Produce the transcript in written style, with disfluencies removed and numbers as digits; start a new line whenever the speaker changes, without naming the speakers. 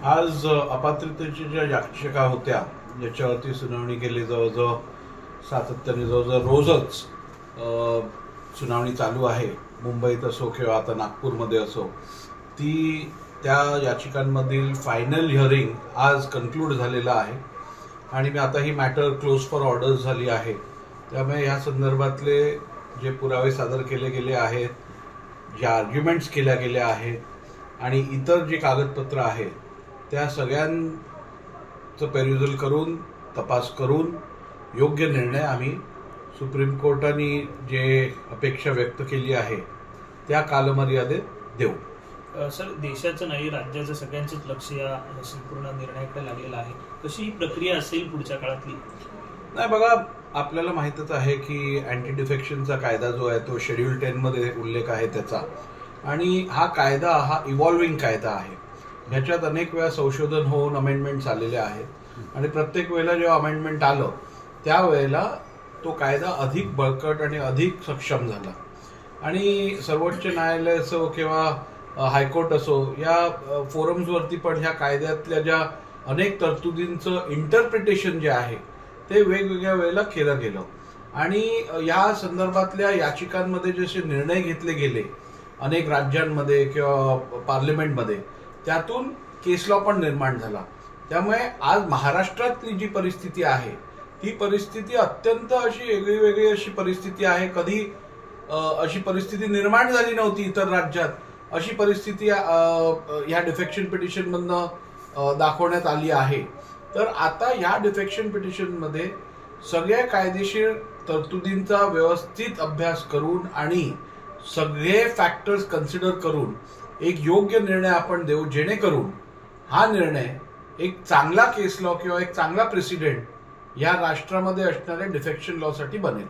आज अपात्रतेच्या ज्या याचिका होत्या ज्याच्यावरती सुनावणी केली, जवळजवळ सातत्याने जवळजवळ रोजच सुनावणी चालू आहे, मुंबईत असो किंवा आता नागपूरमध्ये असो, त्या याचिकांमधील फायनल हिअरिंग आज कन्क्लूड झालेलं आहे आणि मी आता ही मॅटर क्लोज फॉर ऑर्डर झाली आहे. त्यामुळे ह्या संदर्भातले जे पुरावे सादर केले गेले आहेत, ज्या आर्ग्युमेंट्स केल्या गेल्या आहेत आणि इतर जे कागदपत्र आहेत त्या सगळ्यांचं पेरुजल करून, तपास करून योग्य निर्णय आम्ही सुप्रीम कोर्टाने जे अपेक्षा व्यक्त केली आहे त्या कालमर्यादेत देऊ.
सर, देशाचं नाही राज्याचं सगळ्यांचंच लक्ष या संपूर्ण निर्णयाकडे लागलेलं आहे. कशी ही प्रक्रिया असेल पुढच्या काळातली?
नाही बघा, आपल्याला माहीतच आहे की अँटी डिफेक्शनचा कायदा जो आहे तो शेड्यूल 10 मध्ये उल्लेख आहे त्याचा, आणि हा कायदा हा इव्हॉल्विंग कायदा आहे. ह्याच्यात अनेक वेळा संशोधन होऊन अमेंडमेंट्स आलेले आहेत आणि प्रत्येक वेळेला जेव्हा अमेंडमेंट आलं त्यावेळेला तो कायदा अधिक बळकट आणि अधिक सक्षम झाला. आणि सर्वोच्च न्यायालय असो किंवा हायकोर्ट असो, या फोरम्सवरती पण ह्या कायद्यातल्या ज्या अनेक तरतुदींचं इंटरप्रिटेशन जे आहे ते वेगवेगळ्या वेळेला केलं गेलं आणि या संदर्भातल्या याचिकांमध्ये जसे निर्णय घेतले गेले अनेक राज्यांमध्ये किंवा पार्लमेंटमध्ये, त्यातून केस लॉ पण निर्माण झाला. त्यामुळे आज महाराष्ट्रातली जी परिस्थिती आहे ती परिस्थिती अत्यंत अशी वेगळी अशी परिस्थिती आहे. कधी अशी परिस्थिती निर्माण झाली नव्हती इतर राज्यात. अशी परिस्थिती या डिफेक्शन पिटिशन मधनं दाखवण्यात आली आहे. तर आता या डिफेक्शन पिटिशन मध्ये सगळ्या कायदेशीर तरतुदींचा व्यवस्थित अभ्यास करून आणि सगळे फॅक्टर्स कन्सिडर करून एक योग्य निर्णय आपण देऊ, जेणेकरून हा निर्णय एक चांगला केस लॉ किंवा एक चांगला प्रेसिडेंट या राष्ट्रामध्ये असणाऱ्या डिफेक्शन लॉ साठी बनेल.